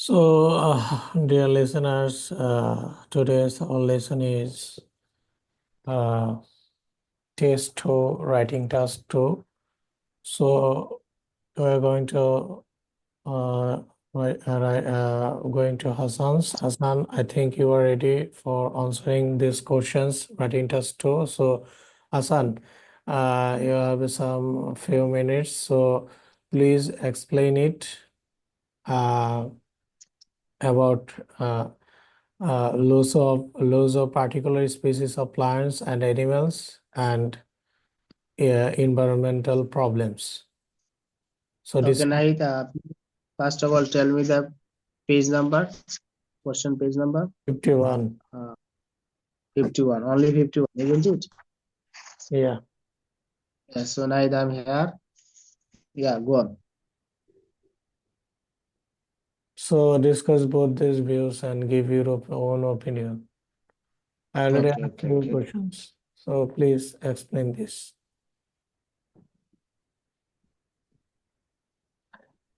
Dear listeners, today's our lesson is test 2, writing task 2. So we're going to going to Hassan's. Hassan, I think you are ready for answering these questions, writing task 2. So Hassan, you have some few minutes. So please explain it about loss of particular species of plants and animals and environmental problems. So Okay, this Nahid, first of all, tell me the page number, question page number. 51. 51, only 51, isn't it? Yeah. Yes, so Nahid, I'm here. Yeah, go on. So discuss both these views and give your own opinion. I already Okay, asked okay, you okay. questions. So please explain this.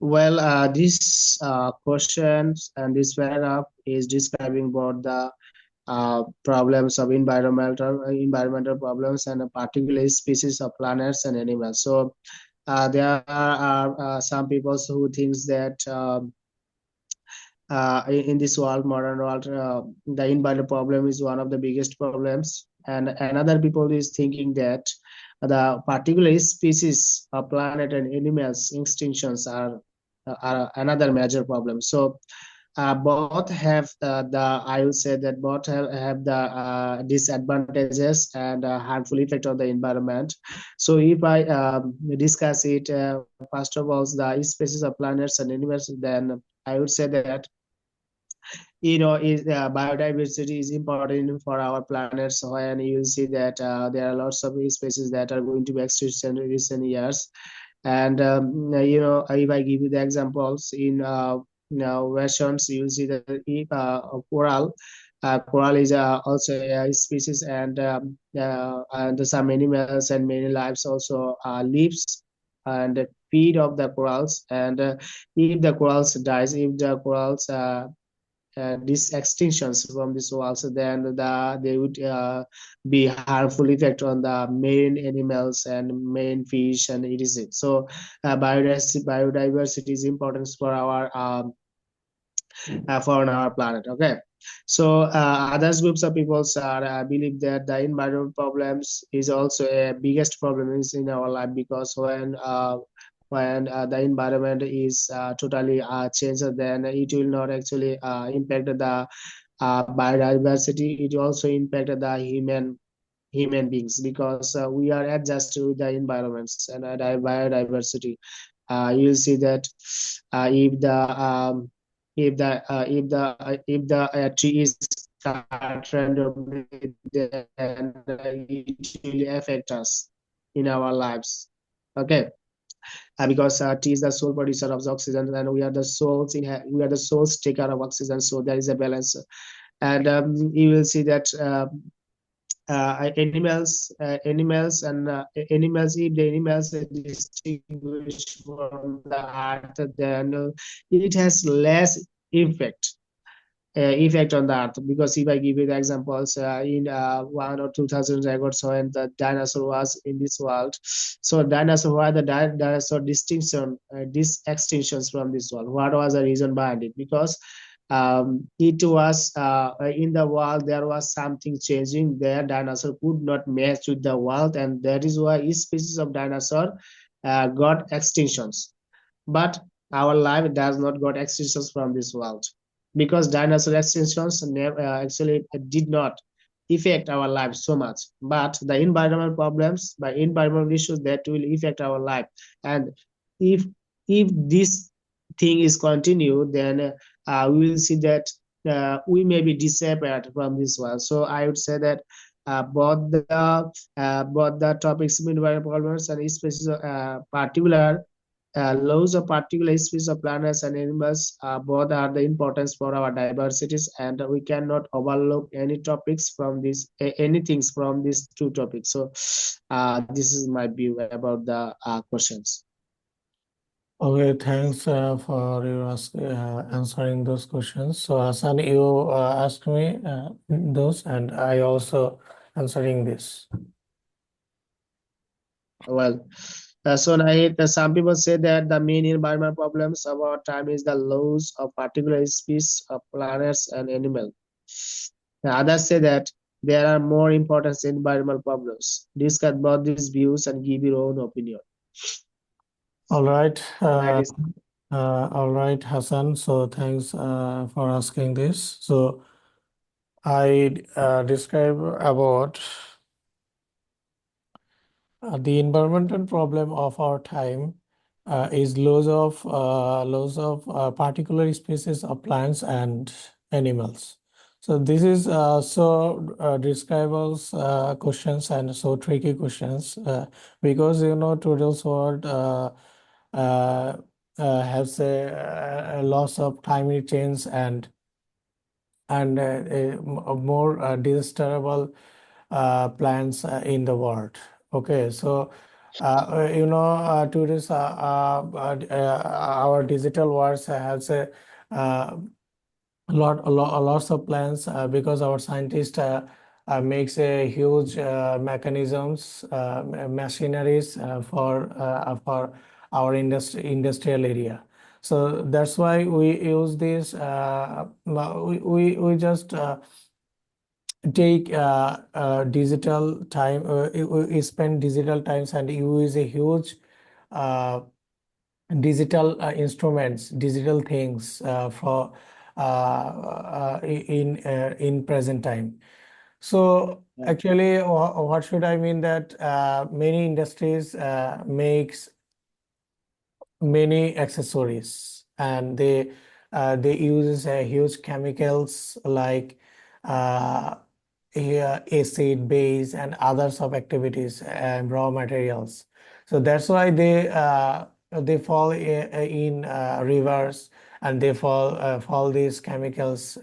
Well, this questions and this paragraph is describing about the problems of environmental problems and a particular species of plants and animals. So there are some people who thinks that in this world, modern world, the environmental problem is one of the biggest problems, and another people is thinking that the particular species of planet and animals extinctions are another major problem. So both have the I would say that both have the disadvantages and harmful effect on the environment. So if I discuss it, first of all, the species of planets and animals, then I would say that is biodiversity is important for our planets, and you will see that there are lots of species that are going to be extinct in recent years. And if I give you the examples in versions, you will see that if coral is also a species, and some animals and many lives also lives and feed of the corals. And if the corals dies, if the corals these extinctions from this world, so then they would be harmful effect on the marine animals and marine fish and etc. So biodiversity is important for our planet. Okay, so other groups of people are believe that the environmental problems is also a biggest problem is in our life, because when the environment is totally changed, then it will not actually impact the biodiversity. It also impact the human beings, because we are adjusted with the environments and biodiversity. You'll see that if the tree is cut randomly, then it will affect us in our lives. Okay, because tea is the sole producer of oxygen, and we are the souls taker of oxygen. So there is a balance, and you will see that animals and animals, if the animals are distinguished from the earth, then it has less effect effect on the earth. Because if I give you the examples, in 1 or 2 thousand records when the dinosaur was in this world, so dinosaur, why the dinosaur distinction this extinctions from this world, what was the reason behind it? Because it was in the world there was something changing there. Dinosaur could not match with the world, and that is why each species of dinosaur got extinctions. But our life does not got extinctions from this world, because dinosaur extinctions actually did not affect our life so much. But the environmental problems, by environmental issues, that will affect our life. And if this thing is continued, then we will see that we may be disappeared from this world. So I would say that both the topics, environmental problems and species particular laws of particular species of plants and animals, both are the importance for our diversities, and we cannot overlook any topics from this, anything from these two topics. So this is my view about the questions. Okay, thanks for answering those questions. So, Hassan, you asked me those, and I also answering this. Well, so Nahid, some people say that the main environmental problems of our time is the loss of particular species of plants and animals. Others say that there are more important environmental problems. Discuss both these views and give your own opinion. All right, That is, all right, Hassan. So, thanks for asking this. So, I describe about the environmental problem of our time is loss of particular species of plants and animals. So this is describables questions and so tricky questions because today's world has a loss of climate change and more desirable plants in the world. Okay, so today's our digital world has uh, lots of plans because our scientists makes a huge mechanisms machineries for our industrial area. So that's why we use this we just take digital time we spend digital times and use a huge uh, digital instruments, digital things for in present time. So yeah, actually, what should I mean that many industries makes many accessories and they use huge chemicals like uh, acid, base, and others of activities and raw materials. So that's why they fall in rivers and they fall these chemicals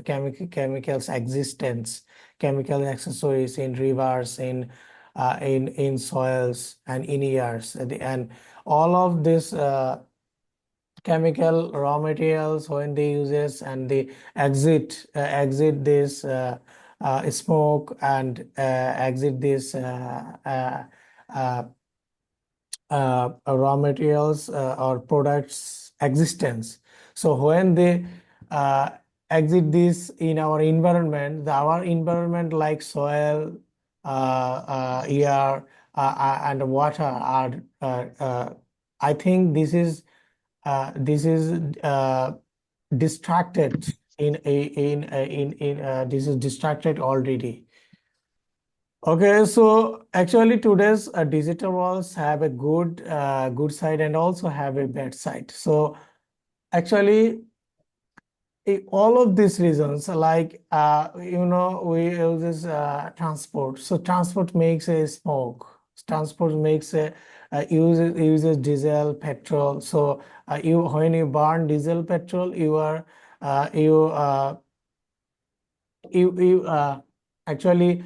existence, chemical accessories in rivers, in soils and in air, and all of this chemical raw materials when they uses and they exit this smoke and exit this raw materials or products existence. So when they uh, exit this in our environment, our environment like soil, air, and water are I think this is distracted this is distracted already. Okay, so actually today's digital walls have a good side and also have a bad side. So actually all of these reasons like we use this transport, so transport makes a smoke, transport makes a uses diesel petrol. So you when you burn diesel petrol you are you you actually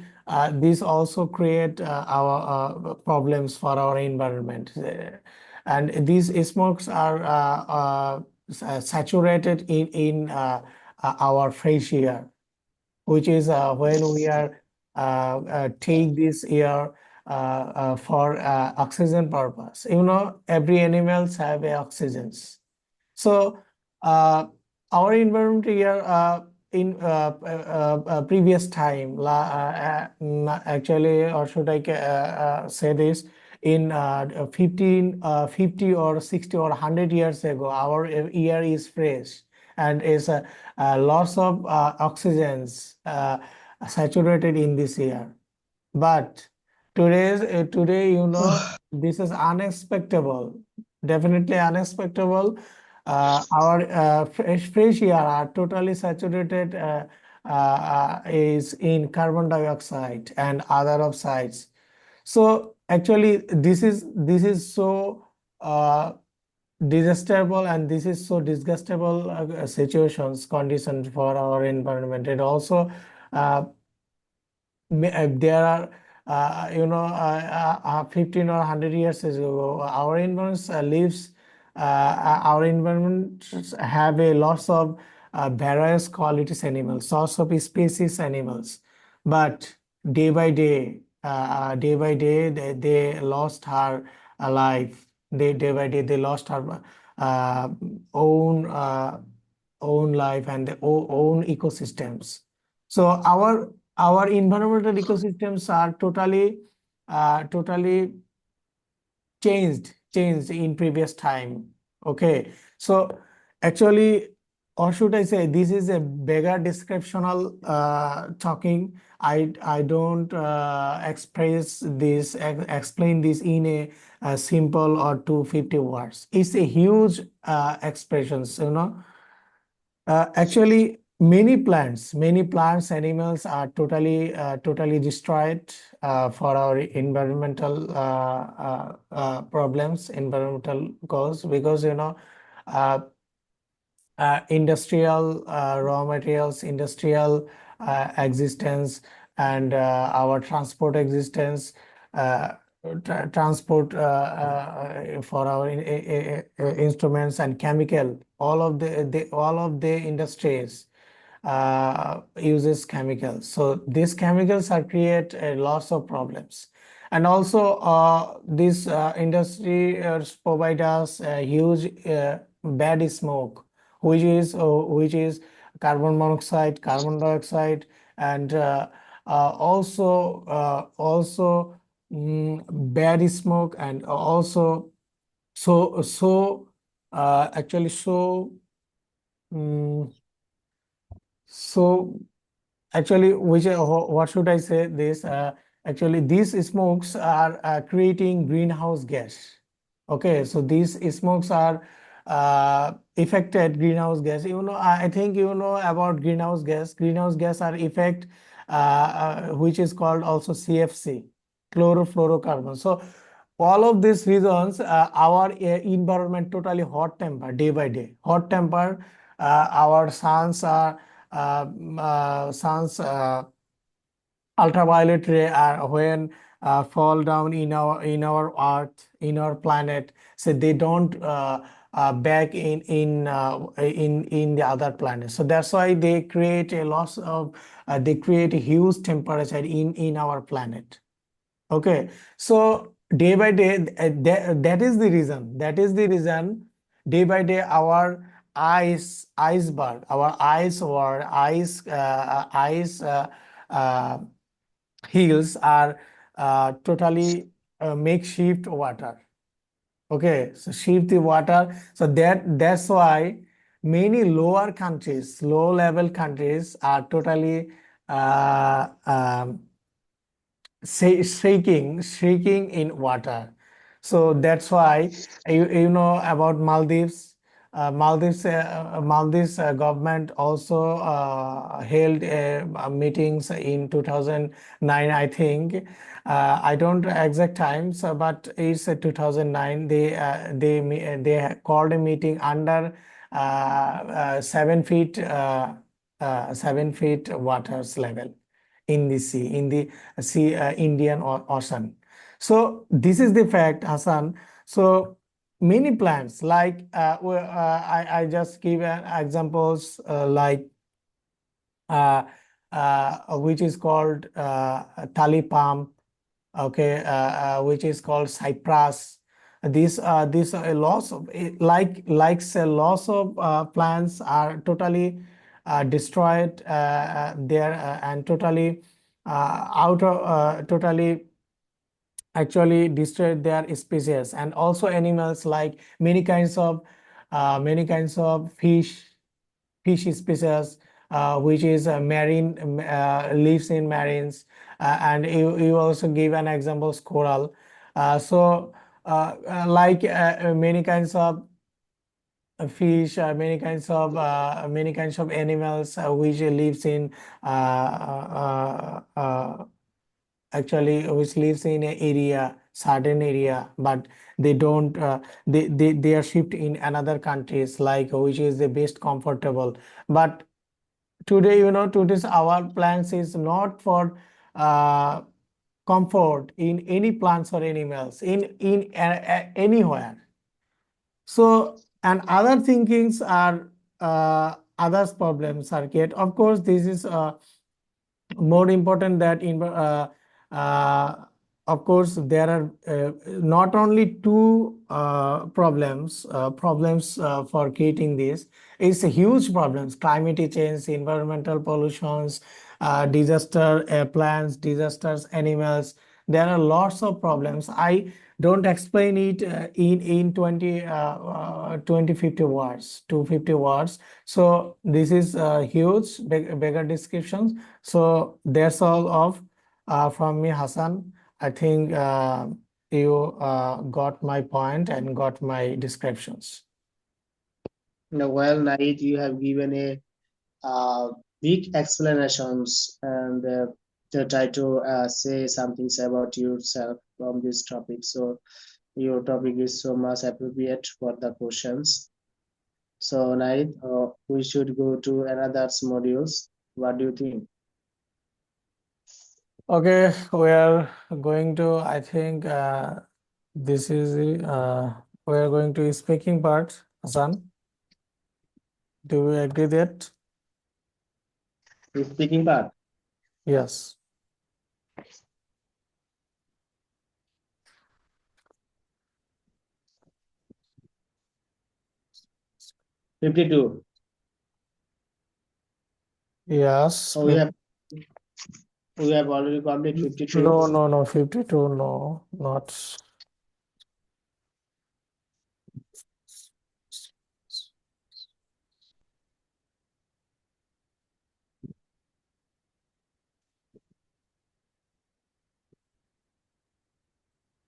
these also create our problems for our environment. And these smokes are saturated in our fresh air, which is when we are take this air for oxygen purpose. Every animals have a oxygens. So our environment here in previous time, actually, or should I say this, in 50 or 60 or 100 years ago, our air is fresh and is lots of oxygens saturated in this air. But today, this is unexpected, definitely unexpected. Our fresh air are totally saturated is in carbon dioxide and other oxides. So actually, this is so disastable and this is so disgustable situations conditions for our environment. And also uh, there are 15 or 100 years ago our environment lives our environment have a lots of various qualities animals, lots of species animals, but day by day, they lost her life. Day by day, they lost her uh, own own life and their own ecosystems. So our environmental ecosystems are totally changed in previous time. Okay, so actually, or should I say, this is a bigger descriptional talking. I don't explain this in a simple or 250 words. It's a huge expressions, you know. Actually, many plants, animals are totally destroyed for our environmental problems, environmental goals, because uh, industrial raw materials, industrial existence, and our transport existence, uh, transport for our instruments and chemical, all of the industries uses chemicals. So these chemicals are create lots of problems. And also this industry provide us a huge bad smoke, which is carbon monoxide, carbon dioxide, and also bad smoke, and also so actually mm, so actually, what should I say? This actually these smokes are creating greenhouse gas. Okay, so these smokes are affected greenhouse gas. I think you know about greenhouse gas. Greenhouse gas are effect, which is called also CFC, chlorofluorocarbon. So all of these reasons, our environment totally hot temper day by day. Hot temper, our suns are sun's ultraviolet ray are when fall down in our earth, in our planet, so they don't back in the other planets. So that's why they create a loss of they create a huge temperature in our planet. Okay, so day by day, that is the reason. That is the reason. Day by day, our iceberg, our ice or ice uh, hills are totally makeshift water. Okay, so shift the water. So that's why many lower countries, low level countries are totally shaking in water. So that's why you know about Maldives. Maldives government also held meetings in 2009, I think. I don't exact times, but it's 2009. They called a meeting under 7 feet 7 feet waters level in the sea, Indian Ocean. So this is the fact, Hassan. So many plants, like I just give examples like uh, which is called tali palm, okay, which is called cypress. These are a loss of like say loss of plants are totally destroyed there and totally totally actually destroyed their species, and also animals like many kinds of fish species, which is marine lives in marines, and you also give an example coral. So like many kinds of fish, many kinds of animals which lives in actually which lives in a area certain area, but they don't they are shipped in another countries, like which is the best comfortable. But today, today's our plants is not for uh, comfort in any plants or animals in anywhere. So, and other thinkings are others problems are get. Of course, this is more important that in uh, of course there are not only two problems for creating this. It's a huge problems: climate change, environmental pollutions, disaster, plants, disasters, animals. There are lots of problems. I don't explain it in 20 50 words, 250 words. So this is huge bigger descriptions. So that's all of from me, Hassan. I think you got my point and got my descriptions. Well, Nait, you have given a big explanations and to try to say something about yourself from this topic. So your topic is so much appropriate for the questions. So, Nait, we should go to another modules. What do you think? Okay, we are going to, I think this is we are going to speaking part, Hassan. Do you agree that? The speaking part. Yes. $52. Yes. Oh, we have already completed 52. No, no, no, 52, no, not.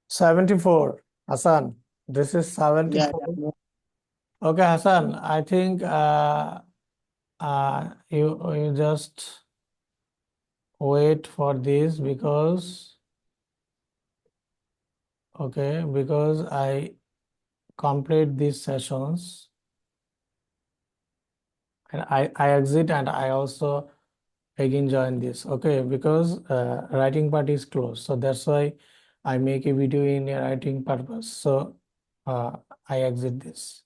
74. Hassan, this is Yeah, 74. yeah. Okay, Hassan, I think you just wait for this because okay, because I complete these sessions and I exit and I also again join this. Okay, because writing part is closed, so that's why I make a video in a writing purpose. So uh, I exit this.